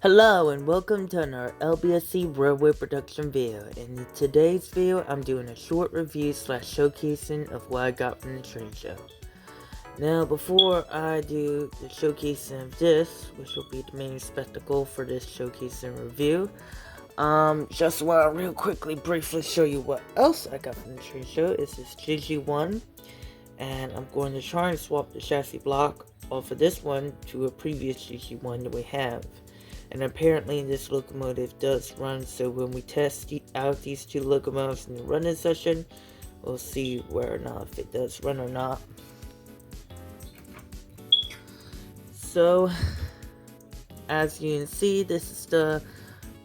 Hello and welcome to another LBSC Railway production video. In today's video, I'm doing a short review / showcasing of what I got from the train show. Now, before I do the showcasing of this, which will be the main spectacle for this showcasing review, just want to real quickly briefly show you what else I got from the train show. Is this GG1, and I'm going to try and swap the chassis block off of this one to a previous GG1 that we have. And apparently this locomotive does run, so when we test out these two locomotives in the running session, we'll see whether or not if it does run or not. So, as you can see, this is the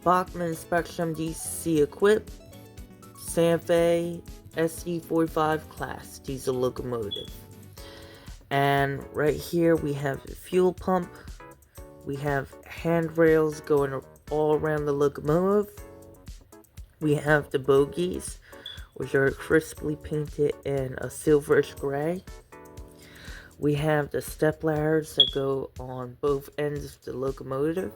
Bachmann Spectrum DC equipped Santa Fe SC45 class diesel locomotive. And right here we have the fuel pump. We have handrails going all around the locomotive. We have the bogies, which are crisply painted in a silverish gray. We have the step ladders that go on both ends of the locomotive.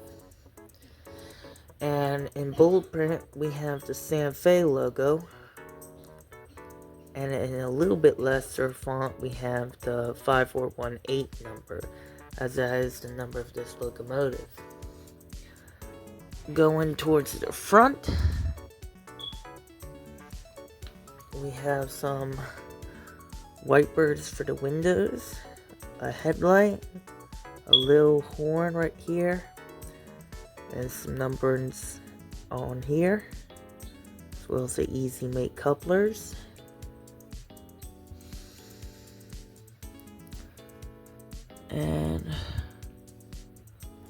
And in bold print, we have the Santa Fe logo. And in a little bit lesser font, we have the 5418 number, as that is the number of this locomotive. Going towards the front, we have some wipers for the windows, a headlight, a little horn right here, and some numbers on here, as well as the Easy Mate couplers. And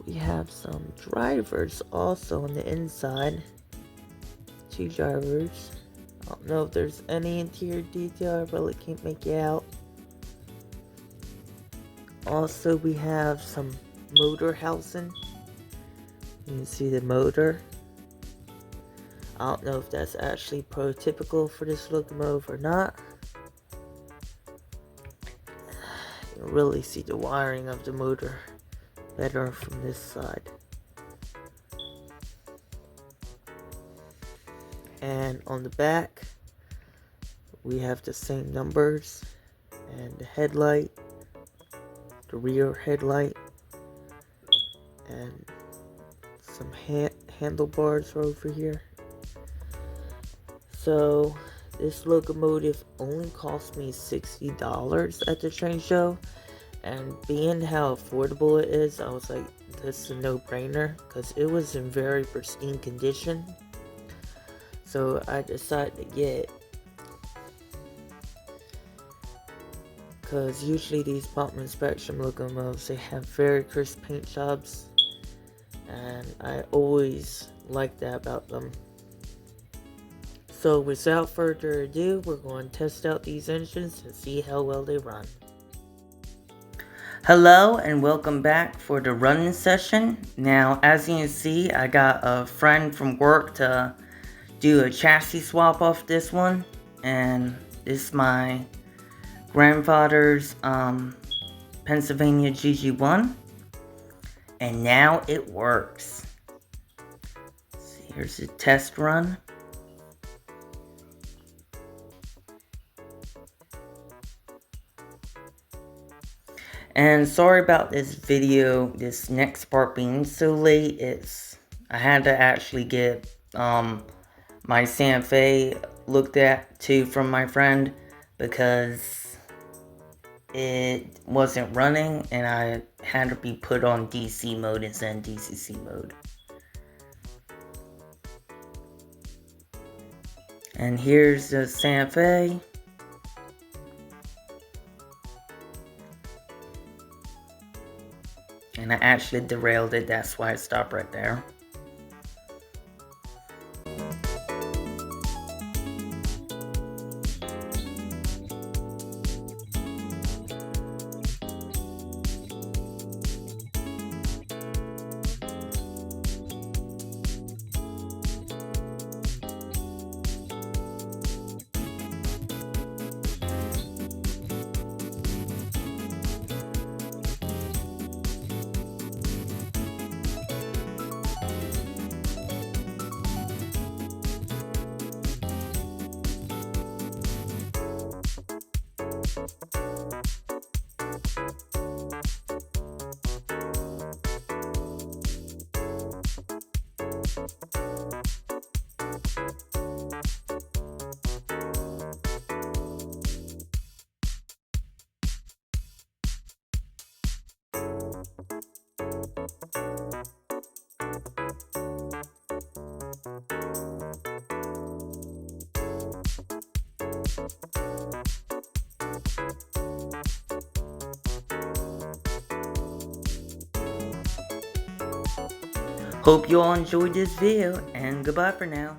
we have some drivers also on the inside. Two drivers. I don't know if there's any interior detail, I really can't make it out. Also, we have some motor housing. You can see the motor. I don't know if that's actually prototypical for this locomotive or not. You can really see the wiring of the motor better from this side. And on the back, we have the same numbers and the headlight, the rear headlight, and some handlebars over here. So this locomotive only cost me $60 at the train show. And being how affordable it is, I was like, this is a no-brainer, because it was in very pristine condition. So I decided to get it. Because usually these Bachmann Spectrum locomotives, they have very crisp paint jobs. And I always like that about them. So without further ado, we're going to test out these engines and see how well they run. Hello and welcome back for the running session. Now, as you can see, I got a friend from work to do a chassis swap off this one. And this is my grandfather's Pennsylvania GG1. And now it works. So here's a test run. And sorry about this video, this next part being so late. I had to actually get my Santa Fe looked at too from my friend, because it wasn't running and I had to be put on DC mode instead of DCC mode. And here's the Santa Fe. And I actually derailed it, that's why I stopped right there. Hope you all enjoyed this video, and goodbye for now.